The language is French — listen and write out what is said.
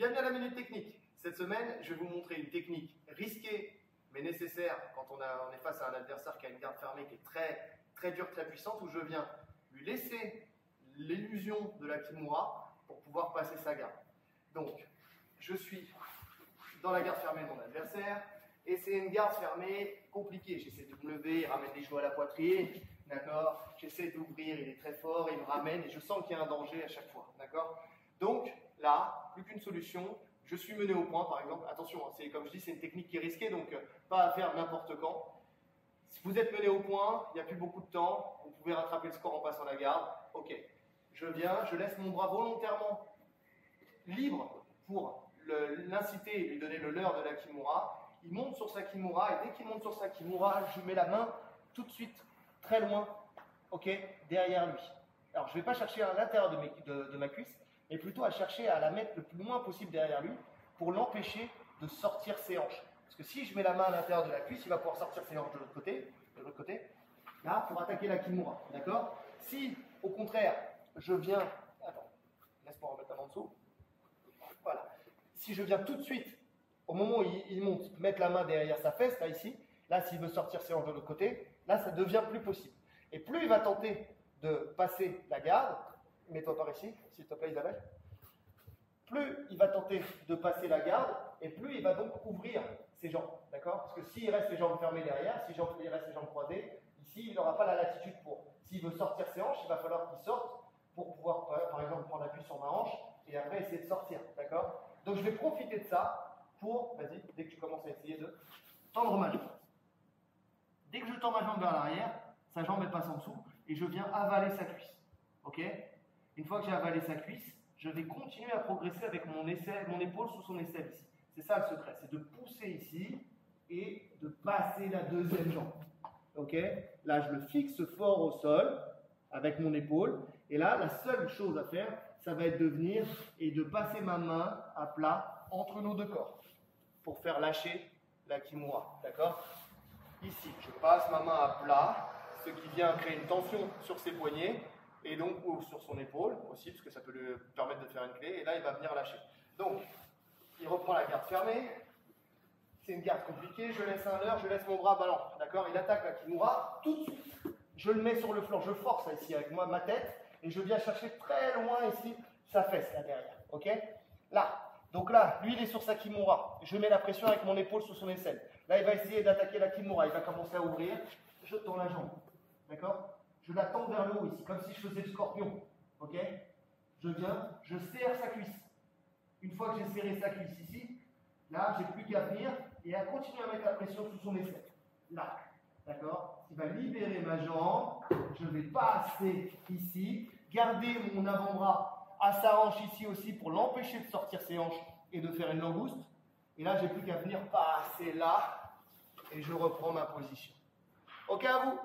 Bienvenue à la Minute Technique. Cette semaine, je vais vous montrer une technique risquée mais nécessaire quand on est face à un adversaire qui a une garde fermée qui est très dure, très puissante, où je viens lui laisser l'illusion de la Kimura pour pouvoir passer sa garde. Donc, je suis dans la garde fermée de mon adversaire et c'est une garde fermée compliquée. J'essaie de me lever, il ramène les genoux à la poitrine, d'accord. J'essaie d'ouvrir, il est très fort, il me ramène et je sens qu'il y a un danger à chaque fois, d'accord. Donc là, plus qu'une solution, je suis mené au point par exemple. Attention, hein, comme je dis, c'est une technique qui est risquée, donc pas à faire n'importe quand. Si vous êtes mené au point, il n'y a plus beaucoup de temps, vous pouvez rattraper le score en passant la garde. Ok, je viens, je laisse mon bras volontairement libre pour l'inciter et lui donner le leurre de la Kimura. Il monte sur sa Kimura et dès qu'il monte sur sa Kimura, je mets la main tout de suite très loin, ok, derrière lui. Alors je ne vais pas chercher à l'intérieur de ma cuisse, mais plutôt à chercher à la mettre le plus loin possible derrière lui pour l'empêcher de sortir ses hanches. Parce que si je mets la main à l'intérieur de la cuisse, il va pouvoir sortir ses hanches de l'autre côté, là, pour attaquer la Kimura, d'accord. Si, au contraire, je viens... Attends, laisse-moi remettre la main en dessous. Voilà. Si je viens tout de suite, au moment où il monte, mettre la main derrière sa fesse, là, ici, là, s'il veut sortir ses hanches de l'autre côté, là, ça devient plus possible. Et plus il va tenter de passer la garde, mets-toi par ici, s'il te plaît, Isabelle. Plus il va tenter de passer la garde, et plus il va donc ouvrir ses jambes, d'accord? Parce que s'il reste les jambes fermées derrière, si il reste les jambes croisées, ici, il n'aura pas la latitude pour. S'il veut sortir ses hanches, il va falloir qu'il sorte pour pouvoir, par exemple, prendre appui sur ma hanche, et après essayer de sortir, d'accord? Donc je vais profiter de ça pour, vas-y, dès que tu commences à essayer de tendre ma jambe. Dès que je tends ma jambe vers l'arrière, sa jambe elle passe en dessous et je viens avaler sa cuisse. Ok? Une fois que j'ai avalé sa cuisse, je vais continuer à progresser avec mon épaule sous son aisselle ici. C'est ça le secret, c'est de pousser ici et de passer la deuxième jambe. Ok? Là, je le fixe fort au sol avec mon épaule. Et là, la seule chose à faire, ça va être de venir et de passer ma main à plat entre nos deux corps pour faire lâcher la Kimura. D'accord? Ici, je passe ma main à plat, ce qui vient créer une tension sur ses poignets et donc ou sur son épaule aussi, parce que ça peut lui permettre de faire une clé. Et là, il va venir lâcher. Donc, il reprend la garde fermée. C'est une garde compliquée. Je laisse un leurre, je laisse mon bras ballant. D'accord? Il attaque la Kimura tout de suite. Je le mets sur le flanc, je force ici avec moi ma tête et je viens chercher très loin ici sa fesse là derrière. Ok? Là. Donc là, lui il est sur sa Kimura. Je mets la pression avec mon épaule sous son aisselle. Là, il va essayer d'attaquer la Kimura. Il va commencer à ouvrir. Je tends la jambe. D'accord? Je la tends vers le haut ici, comme si je faisais le scorpion. Ok? Je viens, je serre sa cuisse. Une fois que j'ai serré sa cuisse ici, là, j'ai plus qu'à venir et à continuer à mettre la pression sous son aisselle. Là. D'accord? Il va libérer ma jambe. Je vais passer ici. Garder mon avant-bras à sa hanche ici aussi pour l'empêcher de sortir ses hanches et de faire une langouste. Et là, j'ai plus qu'à venir passer là et je reprends ma position. Ok à vous?